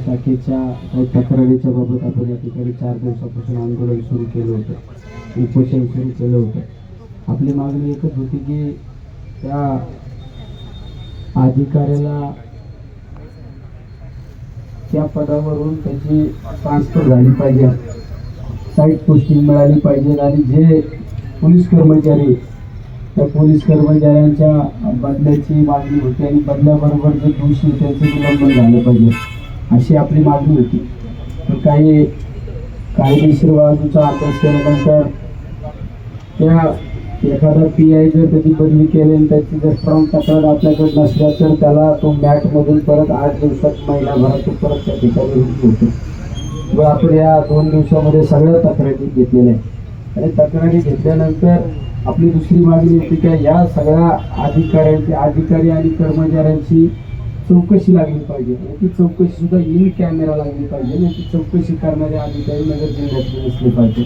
शाखेच्या काही तक्रारीच्या बाबत आपण या ठिकाणी 4 दिवसापासून आंदोलन सुरू केलं होतं, उपोषण सुरू केलं होतं। आपली मागणी एकच होती की त्या अधिकाऱ्याला त्या पदावरून त्याची ट्रान्सफर झाली पाहिजे, साईड पोस्टिंग मिळाली पाहिजे आणि जे पोलीस कर्मचारी त्या पोलीस कर्मचाऱ्यांच्या बदल्याची मागणी होती आणि बदल्याबरोबर जे दोषी त्यांचं निलंबन झालं पाहिजे अशी आपली मागणी होती। पण काही कायदेशीर बाजूचा अभ्यास केल्यानंतर त्या एखादा PI जर त्याची बदली केली आणि त्याची जर स्ट्रॉंग तक्रार आपल्याकडे नसल्या तर त्याला तो मॅटमधून परत 8 दिवसात महिनाभरात तो परत त्या ठिकाणी रुजू होतो। व आपण या 2 दिवसामध्ये सगळ्या तक्रारी घेतलेल्या आहेत आणि तक्रारी घेतल्यानंतर आपली दुसरी मागणी होती की या सगळ्या अधिकारी आणि कर्मचाऱ्यांची चौकशी लागली पाहिजे आणि ती चौकशी सुद्धा इन कॅमेरा लागली पाहिजे आणि ती चौकशी करणारे अधिकारी नगर जिल्ह्यातले नसले पाहिजे।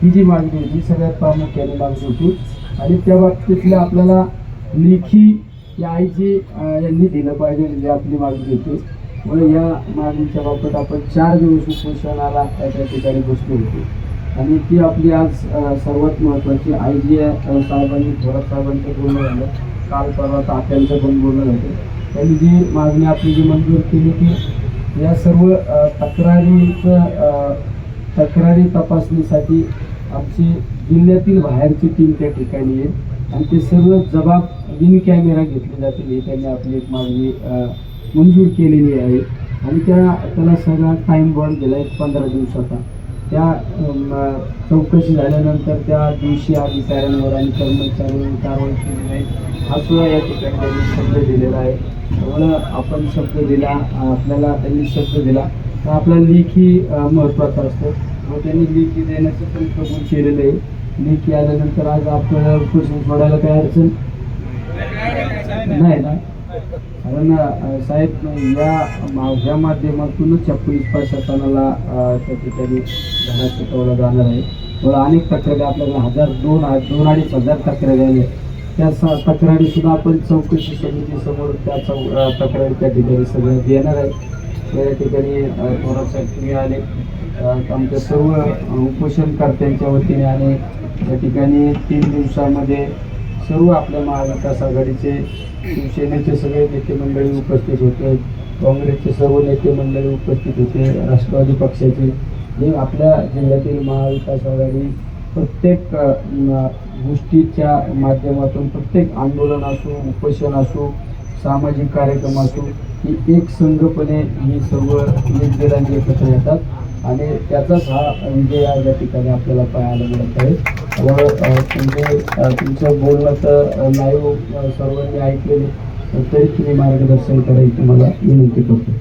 ही जी मागणी होती सगळ्यात प्रामुख्याने मागणी होती आणि त्या बाबतीतल्या आपल्याला लेखी या IG यांनी दिलं पाहिजे म्हणजे आपली मागणी होती। म्हणून या मागणीच्या बाबतीत आपण 4 दिवस उपोषणाला त्या ठिकाणी बसलो होतो आणि ती आपली आज सर्वात महत्त्वाची IG साहेबांनी थोरात साहेबांचं बोलणं झालं, काल परवा तात्यांचं पण बोलणं झालं। त्यांनी जी मागणी आपली जी मंजूर केली की या सर्व तक्रारी तपासणीसाठी आमची जिल्ह्यातील बाहेरची टीम त्या ठिकाणी आहे आणि ते सर्व जबाब इन कॅमेरा घेतले जातील ही त्यांनी आपली एक मागणी मंजूर केलेली आहे आणि त्याला सगळा टाईम बॉन्ड दिला आहे 15 दिवसाचा। त्या चौकशी झाल्यानंतर त्या दिवशी अधिकाऱ्यांवर आणि कर्मचाऱ्यांवर कारवाई केली जाईल हा सुद्धा या ठिकाणी त्यांनी शब्द दिलेला आहे। त्यामुळं आपण शब्द दिला, आपल्याला त्यांनी शब्द दिला तर आपला लेखी महत्त्वाचा असतो व त्यांनी लेखी देण्याचं पण कबूल केलेलं आहे। लेखी आल्यानंतर आज आपल्याला उपोषण सोडायला काही अडचण नाही ना, कारण साहेब या माध्यमातूनच या पोलीस प्रशासनाला त्या ठिकाणी धडा शिकवला जाणार आहे। मला अनेक तक्रारी आपल्याला 2,000-2,500 तक्रारी आल्या, त्या तक्रारी सुद्धा आपण चौकशी समितीसमोर त्या तक्रारी त्या ठिकाणी सगळ्या देणार आहे। या ठिकाणी थोरात तुम्ही आले, आमच्या सर्व उपोषणकर्त्यांच्या वतीने आणि या ठिकाणी 3 दिवसामध्ये सर्व आपल्या महाविकास आघाडीचे शिवसेनेचे सगळे नेते मंडळी उपस्थित होते, काँग्रेसचे सर्व नेते मंडळी उपस्थित होते, राष्ट्रवादी पक्षाचे जे आपल्या जिल्ह्यातील महाविकास आघाडी प्रत्येक गोष्टीच्या माध्यमातून प्रत्येक आंदोलन असो, उपोषण असो, सामाजिक कार्यक्रम असो ही एक संघपणे ही सर्व एक एकत्र येतात आणि त्याचाच हा विजय या ठिकाणी आपल्याला पाहायला मिळत आहे। त्यामुळे तुमचं बोलणं तर नाही सर्वांनी ऐकलेले तरी तुम्ही मार्गदर्शन करायची मला विनंती करतो।